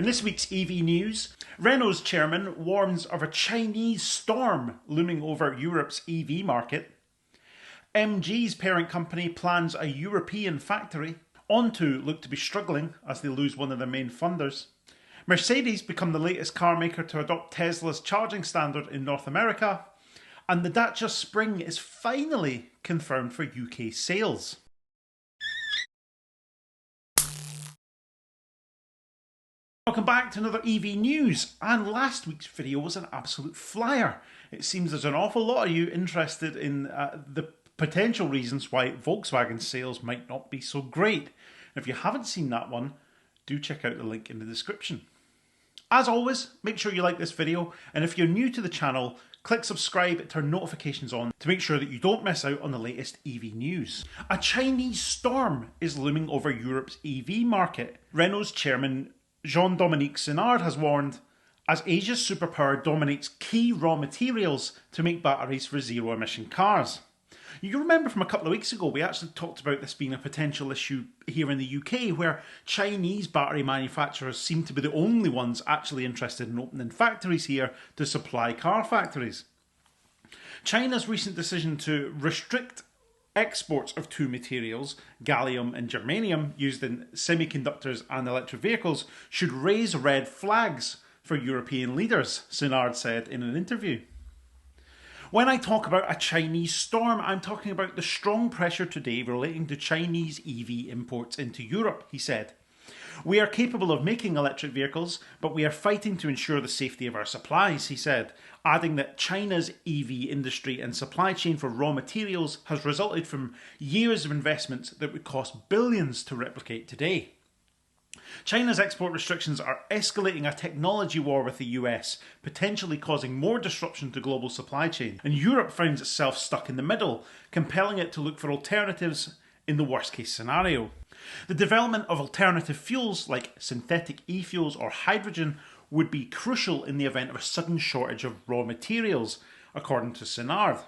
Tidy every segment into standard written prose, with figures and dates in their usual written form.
In this week's EV news, Renault's chairman warns of a Chinese storm looming over Europe's EV market. MG's parent company plans a European factory. Onto look to be struggling as they lose one of their main funders. Mercedes become the latest car maker to adopt Tesla's charging standard in North America. And the Dacia Spring is finally confirmed for UK sales. Welcome back to another EV news, and last week's video was an absolute flyer. It seems there's an awful lot of you interested in the potential reasons why Volkswagen sales might not be so great. If you haven't seen that one, do check out the link in the description. As always, make sure you like this video, and if you're new to the channel, click subscribe and turn notifications on to make sure that you don't miss out on the latest EV news. A Chinese storm is looming over Europe's EV market. Renault's chairman Jean-Dominique Senard has warned, as Asia's superpower dominates key raw materials to make batteries for zero-emission cars. You remember from a couple of weeks ago, we actually talked about this being a potential issue here in the UK, where Chinese battery manufacturers seem to be the only ones actually interested in opening factories here to supply car factories. China's recent decision to restrict exports of two materials, gallium and germanium, used in semiconductors and electric vehicles, should raise red flags for European leaders, Senard said in an interview. When I talk about a Chinese storm, I'm talking about the strong pressure today relating to Chinese EV imports into Europe, he said. We are capable of making electric vehicles, but we are fighting to ensure the safety of our supplies, he said, adding that China's EV industry and supply chain for raw materials has resulted from years of investments that would cost billions to replicate today. China's export restrictions are escalating a technology war with the US, potentially causing more disruption to global supply chain, and Europe finds itself stuck in the middle, compelling it to look for alternatives in the worst case scenario. The development of alternative fuels like synthetic e-fuels or hydrogen would be crucial in the event of a sudden shortage of raw materials, according to Senard.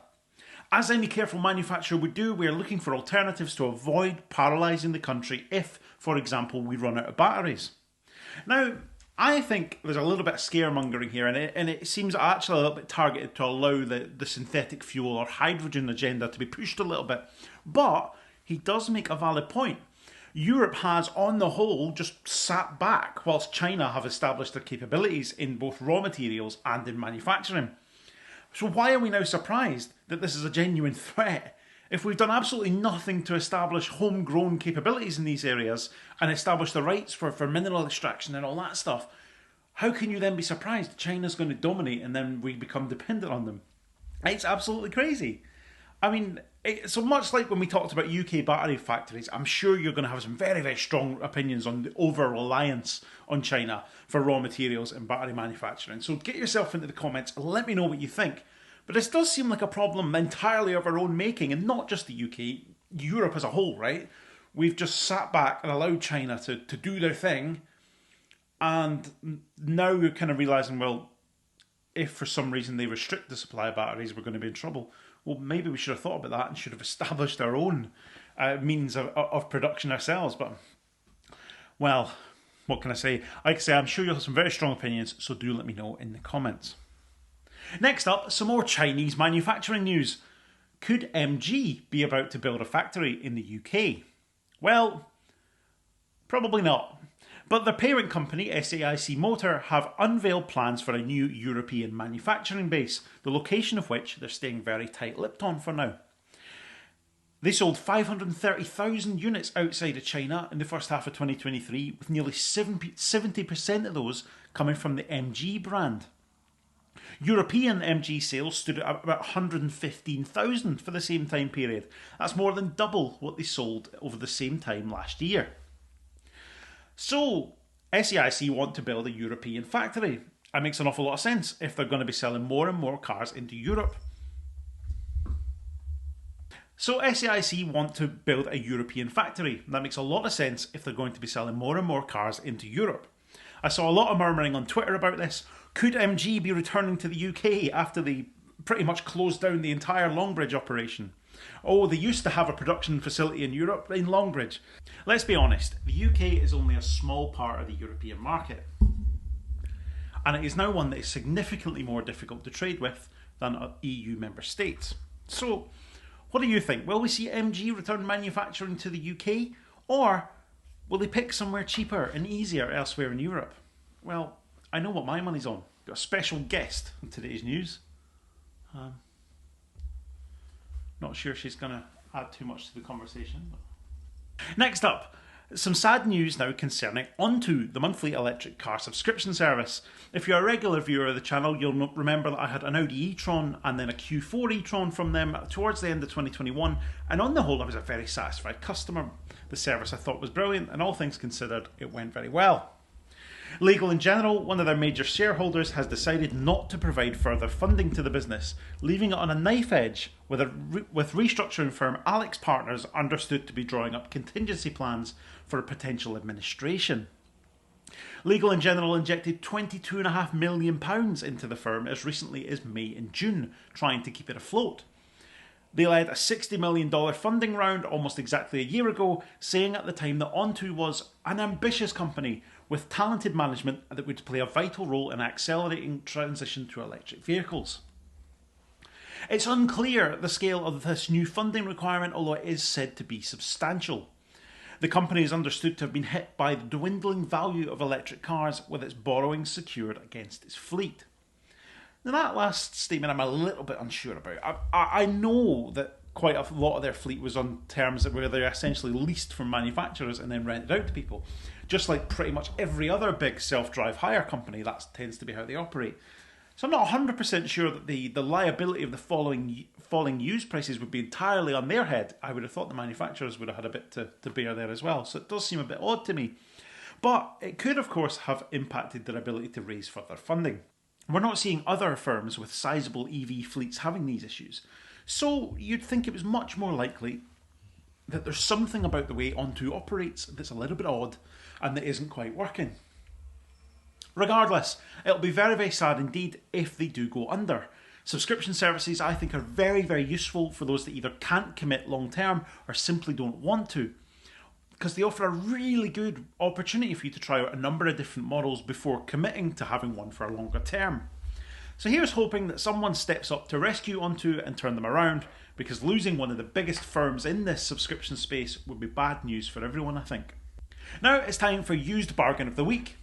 As any careful manufacturer would do, we are looking for alternatives to avoid paralysing the country if, for example, we run out of batteries. Now, I think there's a little bit of scaremongering here, and it seems actually a little bit targeted to allow the synthetic fuel or hydrogen agenda to be pushed a little bit. But he does make a valid point. Europe has, on the whole, just sat back whilst China have established their capabilities in both raw materials and in manufacturing. So why are we now surprised that this is a genuine threat? If we've done absolutely nothing to establish homegrown capabilities in these areas and establish the rights for mineral extraction and all that stuff, how can you then be surprised China's going to dominate and then we become dependent on them? It's absolutely crazy. I mean, so much like when we talked about UK battery factories, I'm sure you're going to have some very, very strong opinions on the over-reliance on China for raw materials and battery manufacturing. So get yourself into the comments and let me know what you think. But this does seem like a problem entirely of our own making, and not just the UK, Europe as a whole, right? We've just sat back and allowed China to do their thing, and now we're kind of realising, well, if for some reason they restrict the supply of batteries, we're going to be in trouble. Well, maybe we should have thought about that and should have established our own means of production ourselves. But, well, what can I say? Like I say, I'm sure you'll have some very strong opinions, so do let me know in the comments. Next up, some more Chinese manufacturing news. Could MG be about to build a factory in the UK? Well, probably not. But their parent company, SAIC Motor, have unveiled plans for a new European manufacturing base, the location of which they're staying very tight-lipped on for now. They sold 530,000 units outside of China in the first half of 2023, with nearly 70% of those coming from the MG brand. European MG sales stood at about 115,000 for the same time period. That's more than double what they sold over the same time last year. So, SAIC want to build a European factory. That makes an awful lot of sense if they're going to be selling more and more cars into Europe. So SAIC want to build a European factory. That makes a lot of sense if they're going to be selling more and more cars into Europe. I saw a lot of murmuring on Twitter about this. Could MG be returning to the UK after they pretty much closed down the entire Longbridge operation? Oh, they used to have a production facility in Europe, in Longbridge. Let's be honest, the UK is only a small part of the European market. and it is now one that is significantly more difficult to trade with than EU member states. So, what do you think? Will we see MG return manufacturing to the UK, or will they pick somewhere cheaper and easier elsewhere in Europe? Well, I know what my money's on. Got a special guest in today's news. Not sure she's going to add too much to the conversation. Next up, some sad news now concerning Onto, the monthly electric car subscription service. If you're a regular viewer of the channel, you'll remember that I had an Audi e-tron and then a Q4 e-tron from them towards the end of 2021, and on the whole I was a very satisfied customer. The service I thought was brilliant, and all things considered, it went very well. Legal & General, one of their major shareholders, has decided not to provide further funding to the business, leaving it on a knife edge with restructuring firm Alex Partners understood to be drawing up contingency plans for a potential administration. Legal & General injected £22.5 million into the firm as recently as May and June, trying to keep it afloat. They led a $60 million funding round almost exactly a year ago, saying at the time that Onto was an ambitious company with talented management that would play a vital role in accelerating transition to electric vehicles. It's unclear the scale of this new funding requirement, although it is said to be substantial. The company is understood to have been hit by the dwindling value of electric cars, with its borrowing secured against its fleet. Now, that last statement I'm a little bit unsure about. I know that quite a lot of their fleet was on terms where they're essentially leased from manufacturers and then rented out to people. Just like pretty much every other big self-drive hire company, that tends to be how they operate. So I'm not 100% sure that the liability of the falling used prices would be entirely on their head. I would have thought the manufacturers would have had a bit to bear there as well. So it does seem a bit odd to me. But it could, of course, have impacted their ability to raise further funding. We're not seeing other firms with sizable EV fleets having these issues. So you'd think it was much more likely that there's something about the way Onto operates that's a little bit odd and that isn't quite working. Regardless, it'll be very, very sad indeed if they do go under. Subscription services, I think, are very, very useful for those that either can't commit long term or simply don't want to, because they offer a really good opportunity for you to try out a number of different models before committing to having one for a longer term. So here's hoping that someone steps up to rescue Onto and turn them around, because losing one of the biggest firms in this subscription space would be bad news for everyone, I think. Now it's time for Used Bargain of the Week.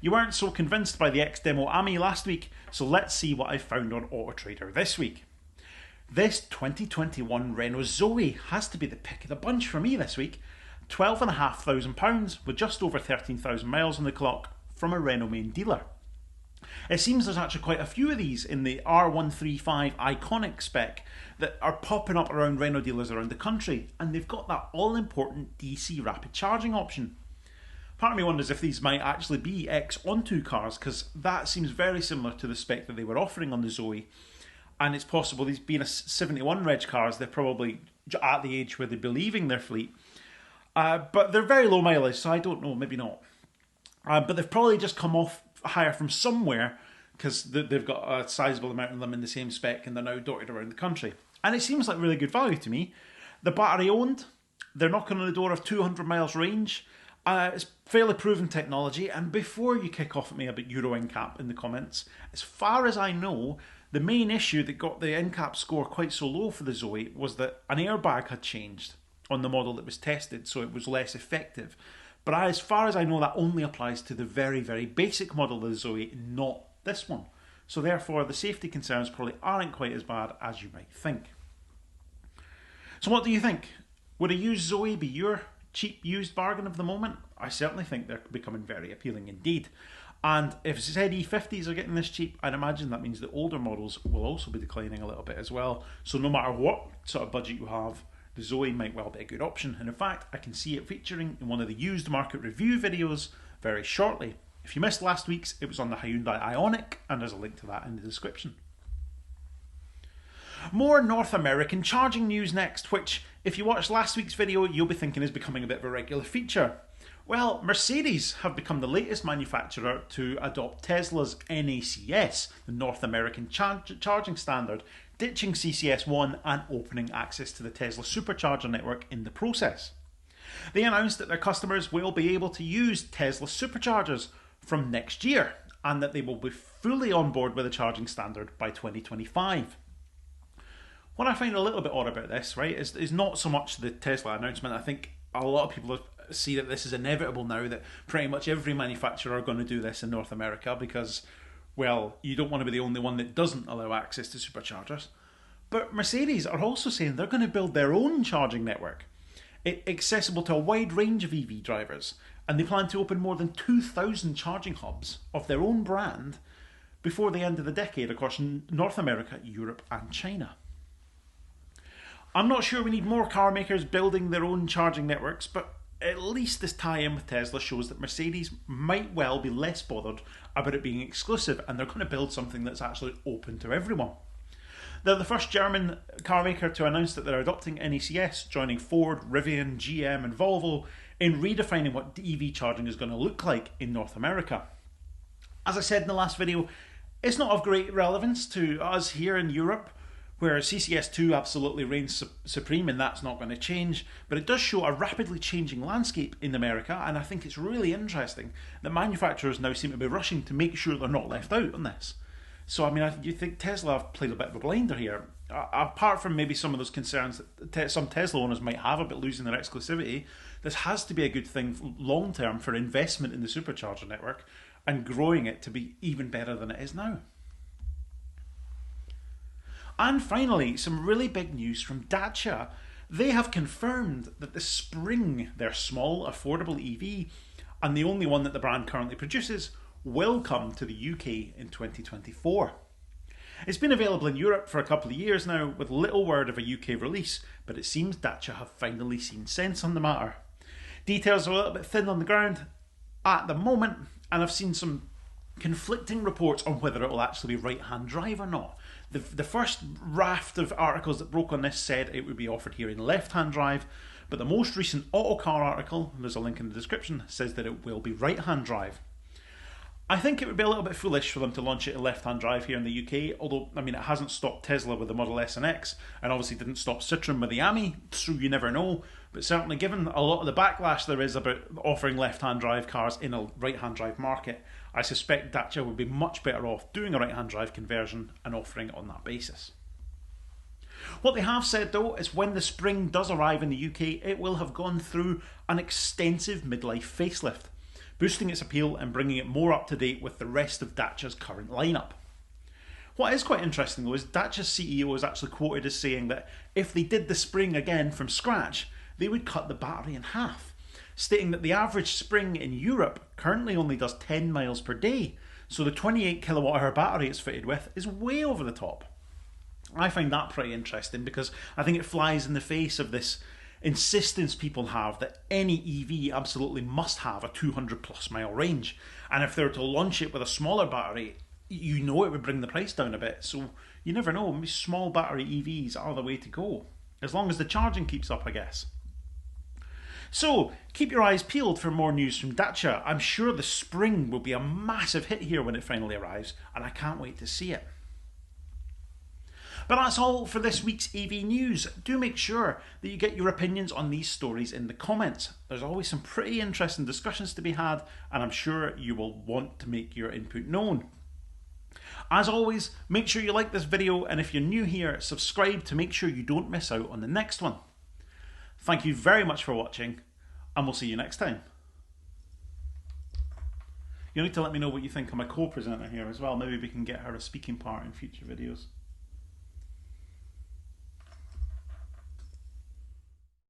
You weren't so convinced by the X-Demo Ami last week, so let's see what I found on AutoTrader this week. This 2021 Renault Zoe has to be the pick of the bunch for me this week. £12,500 with just over 13,000 miles on the clock from a Renault main dealer. It seems there's actually quite a few of these in the R135 iconic spec that are popping up around Renault dealers around the country, and they've got that all-important DC rapid charging option. Part of me wonders if these might actually be ex-Onto cars, because that seems very similar to the spec that they were offering on the Zoe, and it's possible these being a 71 reg cars, they're probably at the age where they'd be leaving their fleet. But they're very low mileage, so I don't know, maybe not. But they've probably just come off hire from somewhere, because they've got a sizable amount of them in the same spec and they're now dotted around the country. And it seems like really good value to me. The battery owned, they're knocking on the door of 200 miles range. It's fairly proven technology, and before you kick off at me about Euro NCAP in the comments, as far as I know, the main issue that got the NCAP score quite so low for the Zoe was that an airbag had changed on the model that was tested, so it was less effective. But as far as I know, that only applies to the very, very basic model of the Zoe, not this one. So therefore, the safety concerns probably aren't quite as bad as you might think. So what do you think? Would a used Zoe be your cheap used bargain of the moment? I certainly think they're becoming very appealing indeed. And if ZE50s are getting this cheap, I'd imagine that means the older models will also be declining a little bit as well. So no matter what sort of budget you have, the Zoe might well be a good option. And in fact, I can see it featuring in one of the used market review videos very shortly. If you missed last week's, it was on the Hyundai Ioniq, and there's a link to that in the description. More North American charging news next, which, if you watched last week's video, you'll be thinking is becoming a bit of a regular feature. Well, Mercedes have become the latest manufacturer to adopt Tesla's NACS, the North American charging standard, ditching CCS1 and opening access to the Tesla supercharger network in the process. They announced that their customers will be able to use Tesla superchargers from next year, and that they will be fully on board with the charging standard by 2025. What I find a little bit odd about this, right, is not so much the Tesla announcement. I think a lot of people see that this is inevitable now, that pretty much every manufacturer are going to do this in North America because, well, you don't want to be the only one that doesn't allow access to superchargers. But Mercedes are also saying they're going to build their own charging network, accessible to a wide range of EV drivers, and they plan to open more than 2,000 charging hubs of their own brand before the end of the decade across North America, Europe and China. I'm not sure we need more car makers building their own charging networks, but at least this tie-in with Tesla shows that Mercedes might well be less bothered about it being exclusive, and they're going to build something that's actually open to everyone. They're the first German car maker to announce that they're adopting NACS, joining Ford, Rivian, GM and Volvo in redefining what EV charging is going to look like in North America. As I said in the last video, it's not of great relevance to us here in Europe, where CCS2 absolutely reigns supreme, and that's not going to change, but it does show a rapidly changing landscape in America, and I think it's really interesting that manufacturers now seem to be rushing to make sure they're not left out on this. So, I mean, you think Tesla have played a bit of a blinder here. Apart from maybe some of those concerns that some Tesla owners might have about losing their exclusivity, this has to be a good thing long term for investment in the supercharger network and growing it to be even better than it is now. And finally, some really big news from Dacia. They have confirmed that the Spring, their small, affordable EV, and the only one that the brand currently produces, will come to the UK in 2024. It's been available in Europe for a couple of years now, with little word of a UK release, but it seems Dacia have finally seen sense on the matter. Details are a little bit thin on the ground at the moment, and I've seen some conflicting reports on whether it will actually be right-hand drive or not. The first raft of articles that broke on this said it would be offered here in left-hand drive, but the most recent Autocar article, there's a link in the description, says that it will be right-hand drive. I think it would be a little bit foolish for them to launch it in left-hand drive here in the UK, although, I mean, it hasn't stopped Tesla with the Model S and X, and obviously didn't stop Citroën with the Ami, so you never know. But certainly, given a lot of the backlash there is about offering left-hand drive cars in a right-hand drive market, I suspect Dacia would be much better off doing a right-hand drive conversion and offering it on that basis. What they have said though is when the Spring does arrive in the UK, it will have gone through an extensive midlife facelift, boosting its appeal and bringing it more up to date with the rest of Dacia's current lineup. What is quite interesting though is Dacia's CEO is actually quoted as saying that if they did the Spring again from scratch, they would cut the battery in half, stating that the average Spring in Europe currently only does 10 miles per day, so the 28 kilowatt hour battery it's fitted with is way over the top. I find that pretty interesting because I think it flies in the face of this insistence people have that any EV absolutely must have a 200 plus mile range, and if they were to launch it with a smaller battery, you know it would bring the price down a bit. So you never know, small battery EVs are the way to go, as long as the charging keeps up, I guess. So keep your eyes peeled for more news from Dacia. I'm sure the Spring will be a massive hit here when it finally arrives, and I can't wait to see it. But that's all for this week's EV news. Do make sure that you get your opinions on these stories in the comments. There's always some pretty interesting discussions to be had, and I'm sure you will want to make your input known. As always, make sure you like this video, and if you're new here, subscribe to make sure you don't miss out on the next one. Thank you very much for watching, and we'll see you next time. You'll need to let me know what you think of my co-presenter here as well. Maybe we can get her a speaking part in future videos.